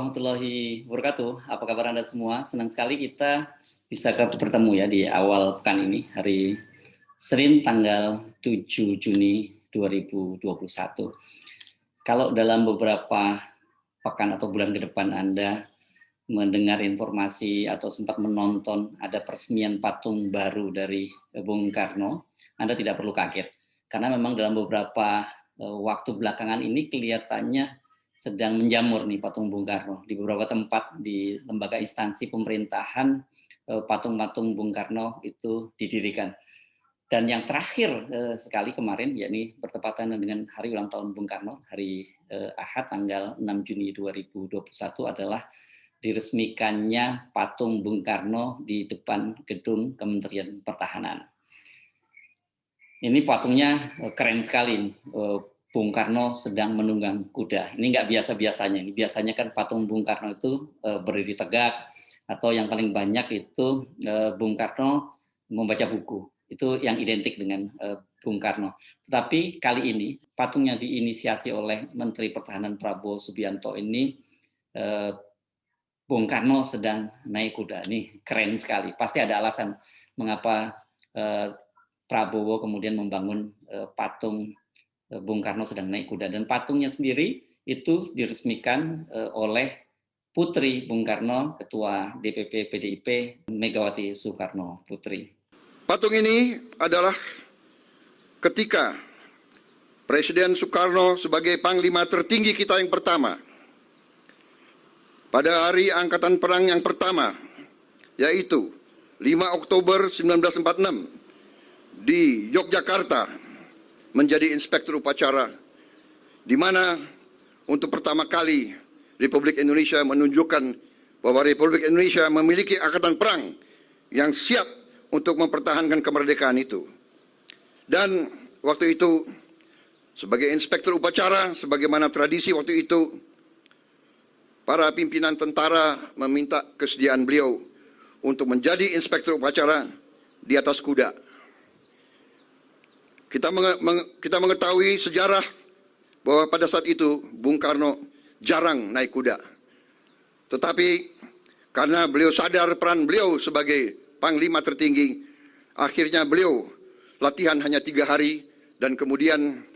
warahmatullahi wabarakatuh. Apa kabar Anda semua? Senang sekali kita bisa bertemu ya di awal pekan ini, hari Senin tanggal 7 Juni 2021. Kalau dalam beberapa pekan atau bulan ke depan Anda mendengar informasi atau sempat menonton ada peresmian patung baru dari Bung Karno, Anda tidak perlu kaget. Karena memang dalam beberapa waktu belakangan ini kelihatannya sedang menjamur nih patung Bung Karno. Di beberapa tempat di lembaga instansi pemerintahan patung-patung Bung Karno itu didirikan. Dan yang terakhir sekali kemarin, yakni bertepatan dengan hari ulang tahun Bung Karno, hari Ahad tanggal 6 Juni 2021 adalah diresmikannya patung Bung Karno di depan gedung Kementerian Pertahanan. Ini patungnya keren sekali. Bung Karno sedang menunggang kuda. Ini nggak biasa-biasanya. Ini biasanya kan patung Bung Karno itu berdiri tegak, atau yang paling banyak itu Bung Karno membaca buku. Itu yang identik dengan Bung Karno. Tetapi kali ini patungnya diinisiasi oleh Menteri Pertahanan Prabowo Subianto ini, Bung Karno sedang naik kuda. Ini keren sekali. Pasti ada alasan mengapa Prabowo kemudian membangun patung Bung Karno sedang naik kuda, dan patungnya sendiri itu diresmikan oleh putri Bung Karno, Ketua DPP PDIP Megawati Soekarno Putri. Patung ini adalah ketika Presiden Soekarno sebagai Panglima tertinggi kita yang pertama pada hari Angkatan Perang yang pertama, yaitu 5 Oktober 1946 di Yogyakarta, menjadi inspektur upacara, di mana untuk pertama kali Republik Indonesia menunjukkan bahwa Republik Indonesia memiliki angkatan perang yang siap untuk mempertahankan kemerdekaan itu. Dan waktu itu sebagai inspektur upacara, sebagaimana tradisi waktu itu, para pimpinan tentara meminta kesediaan beliau untuk menjadi inspektur upacara di atas kuda. Kita mengetahui sejarah bahwa pada saat itu Bung Karno jarang naik kuda. Tetapi karena beliau sadar peran beliau sebagai Panglima tertinggi, akhirnya beliau latihan hanya 3 hari dan kemudian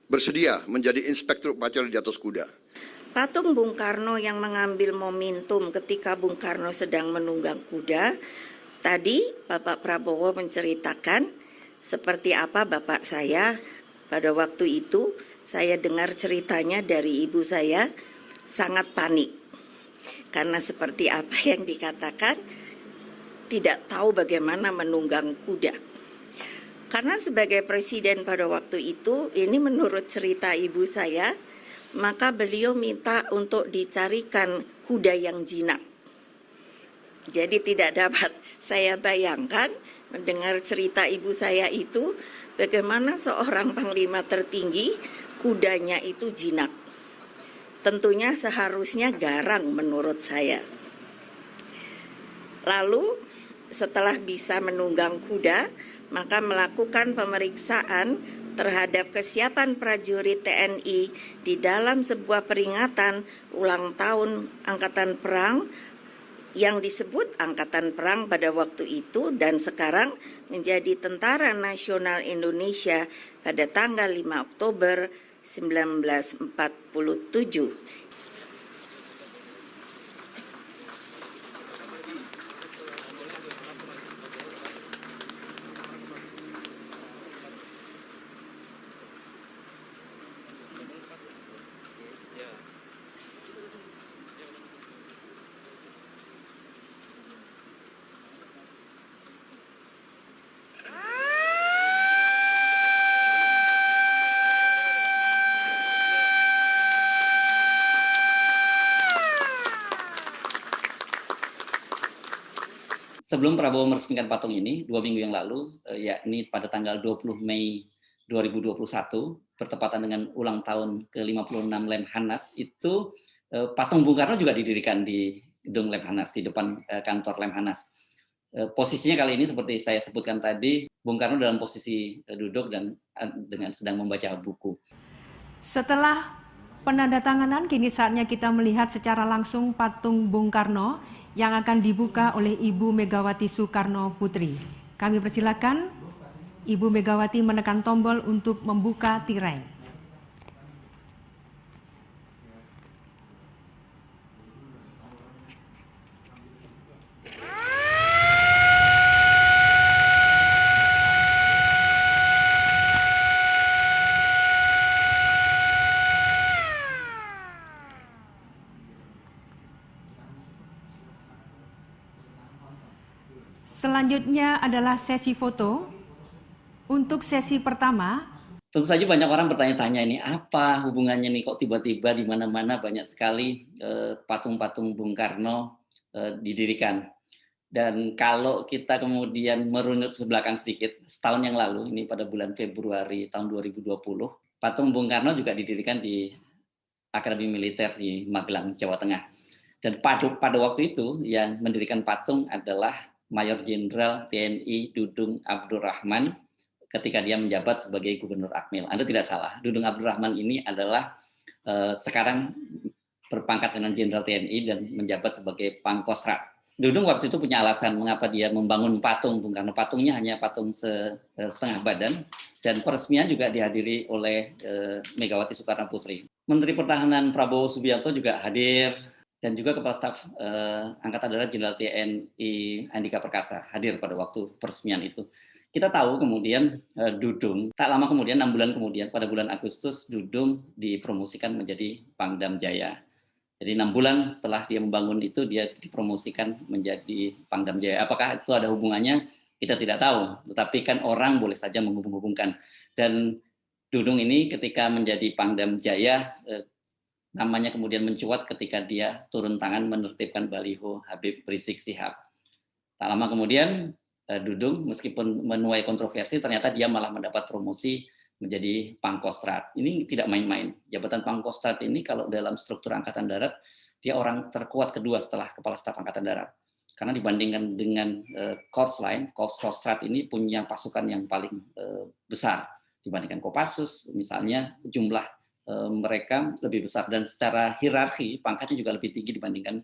bersedia menjadi inspektur upacara di atas kuda. Patung Bung Karno yang mengambil momentum ketika Bung Karno sedang menunggang kuda, tadi Bapak Prabowo menceritakan seperti apa bapak saya pada waktu itu. Saya dengar ceritanya dari ibu saya, sangat panik. Karena seperti apa yang dikatakan, tidak tahu bagaimana menunggang kuda. Karena sebagai presiden pada waktu itu, ini menurut cerita ibu saya, maka beliau minta untuk dicarikan kuda yang jinak. Jadi tidak dapat saya bayangkan mendengar cerita ibu saya itu, bagaimana seorang panglima tertinggi kudanya itu jinak. Tentunya seharusnya garang menurut saya. Lalu setelah bisa menunggang kuda, maka melakukan pemeriksaan terhadap kesiapan prajurit TNI di dalam sebuah peringatan ulang tahun Angkatan Perang yang disebut Angkatan Perang pada waktu itu dan sekarang menjadi Tentara Nasional Indonesia pada tanggal 5 Oktober 1947. Sebelum Prabowo meresmikan patung ini 2 minggu yang lalu, yakni pada tanggal 20 Mei 2021, bertepatan dengan ulang tahun ke-56 Lemhanas, itu patung Bung Karno juga didirikan di gedung Lemhanas, di depan kantor Lemhanas. Posisinya kali ini seperti saya sebutkan tadi, Bung Karno dalam posisi duduk dan dengan sedang membaca buku. Setelah penandatanganan, kini saatnya kita melihat secara langsung patung Bung Karno yang akan dibuka oleh Ibu Megawati Soekarno Putri. Kami persilakan Ibu Megawati menekan tombol untuk membuka tirai. Selanjutnya adalah sesi foto. Untuk sesi pertama, tentu saja banyak orang bertanya-tanya ini apa hubungannya nih kok tiba-tiba di mana-mana banyak sekali patung-patung Bung Karno didirikan. Dan kalau kita kemudian merunut sebelakang sedikit, setahun yang lalu, ini pada bulan Februari tahun 2020, patung Bung Karno juga didirikan di Akademi Militer di Magelang, Jawa Tengah. Dan pada waktu itu yang mendirikan patung adalah Mayor Jenderal TNI Dudung Abdurrahman ketika dia menjabat sebagai Gubernur Akmil. Anda tidak salah, Dudung Abdurrahman ini adalah sekarang berpangkat dengan Jenderal TNI dan menjabat sebagai Pangkostrat. Dudung waktu itu punya alasan mengapa dia membangun patung Bung Karno. Patungnya hanya patung setengah badan dan peresmian juga dihadiri oleh Megawati Soekarno Putri. Menteri Pertahanan Prabowo Subianto juga hadir dan juga Kepala Staf Angkatan Darat Jenderal TNI Andika Perkasa hadir pada waktu peresmian itu. Kita tahu kemudian Dudung, tak lama kemudian, 6 bulan kemudian, pada bulan Agustus, Dudung dipromosikan menjadi Pangdam Jaya. Jadi 6 bulan setelah dia membangun itu, dia dipromosikan menjadi Pangdam Jaya. Apakah itu ada hubungannya? Kita tidak tahu. Tetapi kan orang boleh saja menghubung-hubungkan. Dan Dudung ini ketika menjadi Pangdam Jaya, namanya kemudian mencuat ketika dia turun tangan menertibkan baliho Habib Rizik Syihab. Tak lama kemudian, Dudung meskipun menuai kontroversi, ternyata dia malah mendapat promosi menjadi Pangkostrat. Ini tidak main-main. Jabatan Pangkostrat ini kalau dalam struktur Angkatan Darat, dia orang terkuat kedua setelah Kepala Staf Angkatan Darat. Karena dibandingkan dengan korps lain, Korps Kostrat ini punya pasukan yang paling besar. Dibandingkan Kopassus, misalnya jumlah mereka lebih besar. Dan secara hierarki, pangkatnya juga lebih tinggi dibandingkan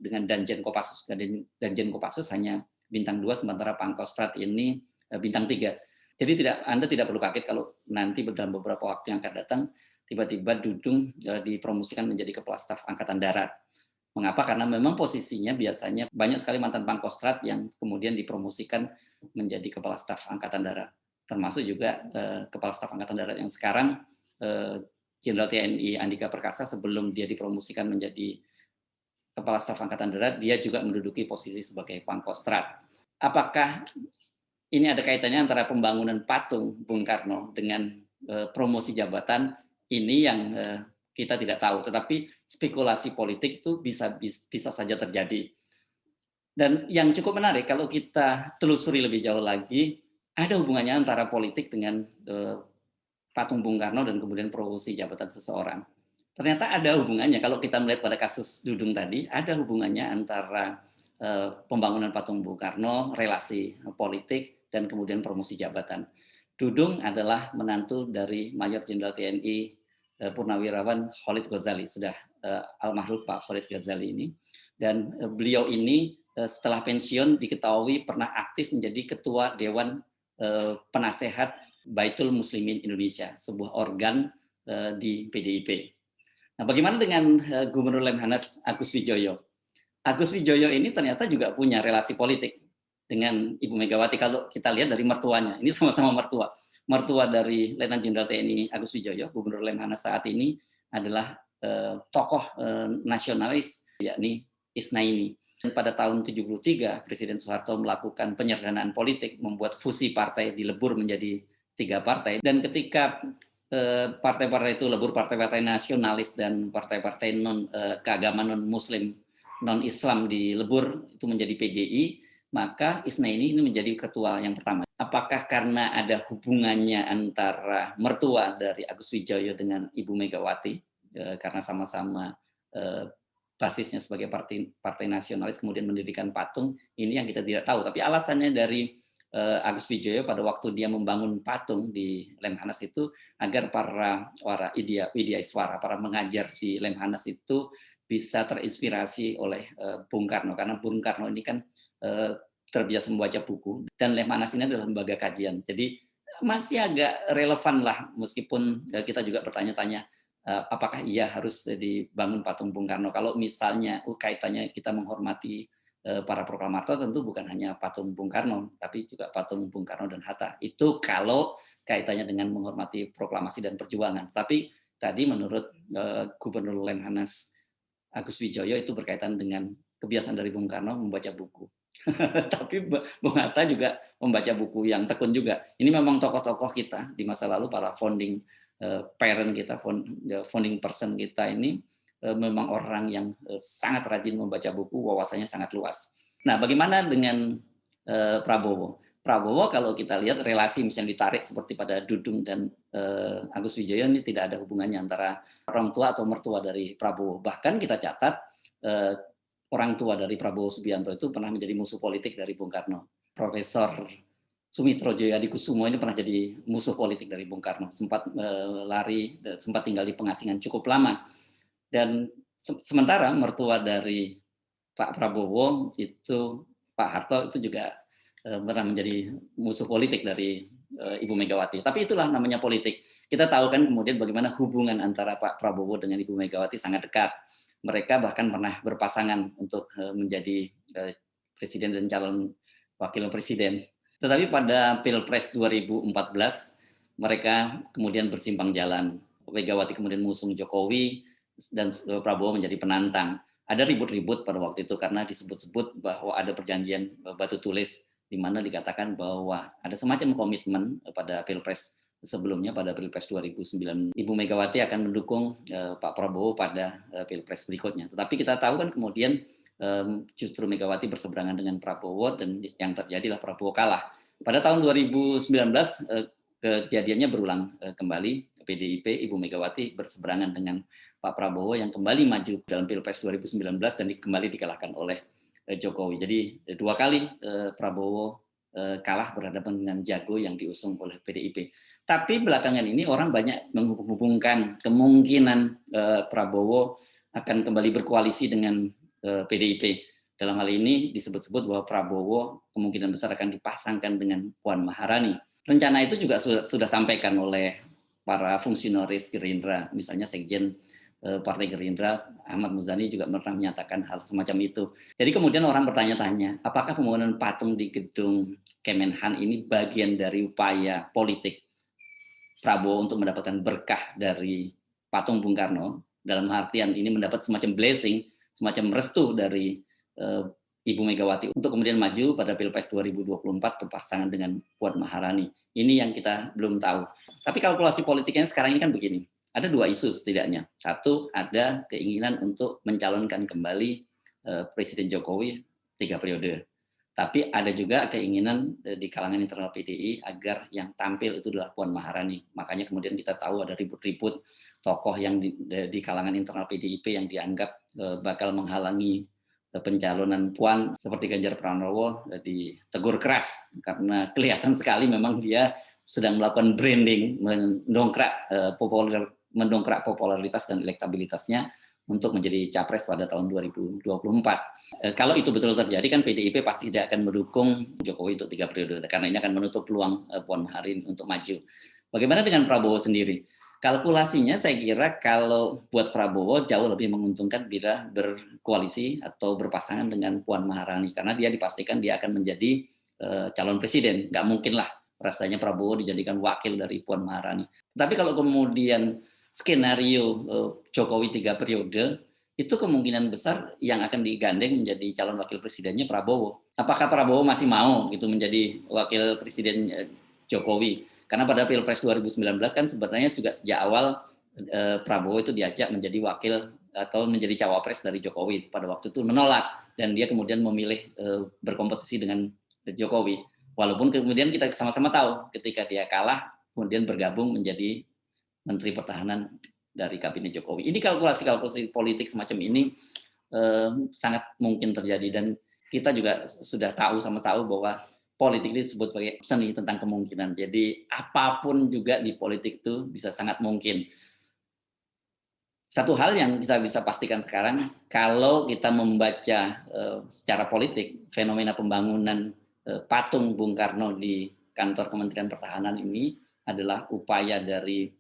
dengan Danjen Kopassus. Danjen Kopassus hanya bintang 2, sementara Pangkostrat ini bintang 3. Jadi Anda tidak perlu kaget kalau nanti dalam beberapa waktu yang akan datang, tiba-tiba Dudung dipromosikan menjadi Kepala Staf Angkatan Darat. Mengapa? Karena memang posisinya biasanya banyak sekali mantan Pangkostrat yang kemudian dipromosikan menjadi Kepala Staf Angkatan Darat. Termasuk juga Kepala Staf Angkatan Darat yang sekarang, Jenderal TNI Andika Perkasa, sebelum dia dipromosikan menjadi Kepala Staf Angkatan Darat, dia juga menduduki posisi sebagai Pangkostrat. Apakah ini ada kaitannya antara pembangunan patung Bung Karno dengan promosi jabatan? Ini yang kita tidak tahu, tetapi spekulasi politik itu bisa saja terjadi. Dan yang cukup menarik kalau kita telusuri lebih jauh lagi, ada hubungannya antara politik dengan patung Bung Karno dan kemudian promosi jabatan seseorang. Ternyata ada hubungannya. Kalau kita melihat pada kasus Dudung tadi, ada hubungannya antara pembangunan patung Bung Karno, relasi politik, dan kemudian promosi jabatan. Dudung adalah menantu dari Mayor Jenderal TNI Purnawirawan Khalid Ghazali, sudah almarhum Pak Khalid Ghazali ini. Dan beliau ini setelah pensiun diketahui pernah aktif menjadi Ketua Dewan Penasehat Baitul Muslimin Indonesia, sebuah organ di PDIP. Nah, bagaimana dengan Gubernur Lemhanas Agus Wijoyo? Agus Wijoyo ini ternyata juga punya relasi politik dengan Ibu Megawati. Kalau kita lihat dari mertuanya, ini sama-sama mertua. Mertua dari Letnan Jenderal TNI Agus Wijoyo, Gubernur Lemhanas saat ini adalah tokoh nasionalis, yakni Isnaini. Dan pada tahun 73, Presiden Soeharto melakukan penyederhanaan politik, membuat fusi partai dilebur menjadi 3 partai. Dan ketika partai-partai itu lebur, partai-partai nasionalis dan partai-partai keagamaan non-Muslim, non-Islam dilebur itu menjadi PGI, maka Isnaini ini menjadi ketua yang pertama. Apakah karena ada hubungannya antara mertua dari Agus Wijoyo dengan Ibu Megawati, karena sama-sama basisnya sebagai partai nasionalis kemudian mendirikan patung, ini yang kita tidak tahu. Tapi alasannya dari Agus Wijoyo pada waktu dia membangun patung di Lemhanas itu agar para Widya Iswara, para mengajar di Lemhanas itu bisa terinspirasi oleh Bung Karno, karena Bung Karno ini kan terbiasa membaca buku dan Lemhanas ini adalah lembaga kajian. Jadi masih agak relevan lah, meskipun kita juga bertanya-tanya apakah iya harus dibangun patung Bung Karno. Kalau misalnya kaitannya kita menghormati para proklamator, tentu bukan hanya patung Bung Karno, tapi juga patung Bung Karno dan Hatta. Itu kalau kaitannya dengan menghormati proklamasi dan perjuangan. Tapi tadi menurut Gubernur Lemhanas Agus Wijoyo itu berkaitan dengan kebiasaan dari Bung Karno membaca buku. Tapi Bung Hatta juga membaca buku yang tekun juga. Ini memang tokoh-tokoh kita di masa lalu, para founding parent kita, founding person kita ini memang orang yang sangat rajin membaca buku, wawasannya sangat luas. Nah, bagaimana dengan Prabowo? Prabowo kalau kita lihat relasi misalnya ditarik seperti pada Dudung dan Agus Wijoyo, ini tidak ada hubungannya antara orang tua atau mertua dari Prabowo. Bahkan kita catat orang tua dari Prabowo Subianto itu pernah menjadi musuh politik dari Bung Karno. Profesor Sumitro Jayadikusumo ini pernah jadi musuh politik dari Bung Karno. Sempat lari, sempat tinggal di pengasingan cukup lama. Dan sementara mertua dari Pak Prabowo itu, Pak Harto, itu juga pernah menjadi musuh politik dari Ibu Megawati. Tapi itulah namanya politik. Kita tahu kan kemudian bagaimana hubungan antara Pak Prabowo dengan Ibu Megawati sangat dekat. Mereka bahkan pernah berpasangan untuk menjadi presiden dan calon wakil presiden. Tetapi pada Pilpres 2014 mereka kemudian bersimpang jalan. Megawati kemudian mengusung Jokowi dan Prabowo menjadi penantang. Ada ribut-ribut pada waktu itu karena disebut-sebut bahwa ada perjanjian batu tulis di mana dikatakan bahwa ada semacam komitmen pada Pilpres sebelumnya, pada Pilpres 2009, Ibu Megawati akan mendukung Pak Prabowo pada Pilpres berikutnya. Tetapi kita tahu kan kemudian justru Megawati berseberangan dengan Prabowo dan yang terjadilah Prabowo kalah. Pada tahun 2019 kejadiannya berulang kembali. PDIP, Ibu Megawati berseberangan dengan Pak Prabowo yang kembali maju dalam Pilpres 2019 dan kembali dikalahkan oleh Jokowi. Jadi dua kali Prabowo kalah berhadapan dengan jago yang diusung oleh PDIP. Tapi belakangan ini orang banyak menghubungkan kemungkinan Prabowo akan kembali berkoalisi dengan PDIP. Dalam hal ini disebut-sebut bahwa Prabowo kemungkinan besar akan dipasangkan dengan Puan Maharani. Rencana itu juga sudah sampaikan oleh para fungsionaris Gerindra, misalnya Sekjen Partai Gerindra Ahmad Muzani juga pernah menyatakan hal semacam itu. Jadi kemudian orang bertanya-tanya, apakah pembangunan patung di gedung Kemenhan ini bagian dari upaya politik Prabowo untuk mendapatkan berkah dari patung Bung Karno, dalam artian ini mendapat semacam blessing, semacam restu dari Ibu Megawati untuk kemudian maju pada Pilpres 2024 berpasangan dengan Puan Maharani. Ini yang kita belum tahu. Tapi kalkulasi politiknya sekarang ini kan begini. Ada dua isu setidaknya. Satu, ada keinginan untuk mencalonkan kembali Presiden Jokowi 3 periode. Tapi ada juga keinginan di kalangan internal PDI agar yang tampil itu adalah Puan Maharani. Makanya kemudian kita tahu ada ribut-ribut tokoh yang di kalangan internal PDIP yang dianggap bakal menghalangi pencalonan Puan, seperti Ganjar Pranowo ditegur keras karena kelihatan sekali memang dia sedang melakukan branding, mendongkrak popularitas dan elektabilitasnya untuk menjadi capres pada tahun 2024. Kalau itu betul terjadi kan PDIP pasti tidak akan mendukung Jokowi untuk 3 periode karena ini akan menutup peluang Puan Maharani untuk maju. Bagaimana dengan Prabowo sendiri? Kalkulasinya saya kira kalau buat Prabowo jauh lebih menguntungkan bila berkoalisi atau berpasangan dengan Puan Maharani karena dia dipastikan dia akan menjadi calon presiden. Nggak mungkin lah rasanya Prabowo dijadikan wakil dari Puan Maharani. Tapi kalau kemudian skenario Jokowi 3 periode, itu kemungkinan besar yang akan digandeng menjadi calon wakil presidennya Prabowo. Apakah Prabowo masih mau gitu menjadi wakil presiden Jokowi? Karena pada Pilpres 2019 kan sebenarnya juga sejak awal Prabowo itu diajak menjadi wakil atau menjadi cawapres dari Jokowi. Pada waktu itu menolak dan dia kemudian memilih berkompetisi dengan Jokowi. Walaupun kemudian kita sama-sama tahu ketika dia kalah kemudian bergabung menjadi Menteri Pertahanan dari Kabinet Jokowi. Ini kalkulasi politik semacam ini sangat mungkin terjadi dan kita juga sudah tahu bahwa politik disebut sebagai seni tentang kemungkinan. Jadi apapun juga di politik itu bisa sangat mungkin. Satu hal yang kita bisa pastikan sekarang, kalau kita membaca secara politik fenomena pembangunan patung Bung Karno di kantor Kementerian Pertahanan ini adalah upaya dari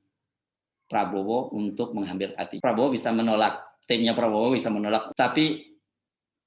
Prabowo untuk mengambil hati. Prabowo bisa menolak, timnya Prabowo bisa menolak, tapi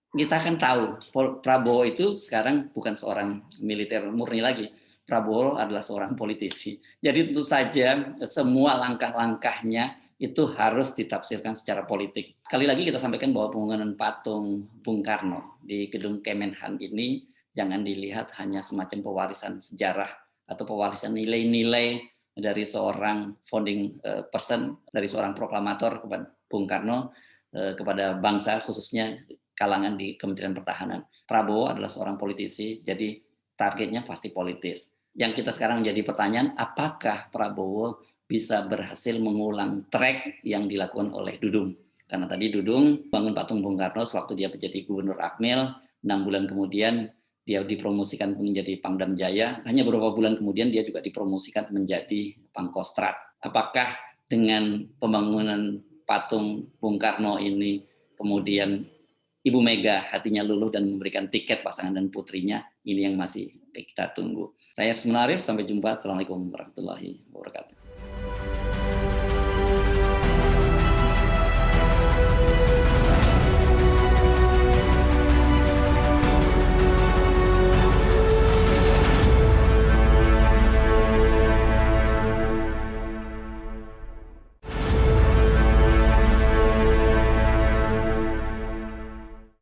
kita kan tahu Prabowo itu sekarang bukan seorang militer murni lagi. Prabowo adalah seorang politisi. Jadi tentu saja semua langkah-langkahnya itu harus ditafsirkan secara politik. Sekali lagi kita sampaikan bahwa pembangunan patung Bung Karno di gedung Kemenhan ini jangan dilihat hanya semacam pewarisan sejarah atau pewarisan nilai-nilai dari seorang founding person, dari seorang proklamator kepada Bung Karno, kepada bangsa khususnya kalangan di Kementerian Pertahanan. Prabowo adalah seorang politisi, jadi targetnya pasti politis. Yang kita sekarang menjadi pertanyaan, apakah Prabowo bisa berhasil mengulang track yang dilakukan oleh Dudung? Karena tadi Dudung bangun patung Bung Karno sewaktu dia menjadi Gubernur Akmil, 6 bulan kemudian dia dipromosikan menjadi Pangdam Jaya, hanya beberapa bulan kemudian dia juga dipromosikan menjadi Pangkostrat. Apakah dengan pembangunan patung Bung Karno ini kemudian Ibu Mega hatinya luluh dan memberikan tiket pasangan dan putrinya? Ini yang masih kita tunggu. Saya Arif, sampai jumpa. Assalamualaikum warahmatullahi wabarakatuh.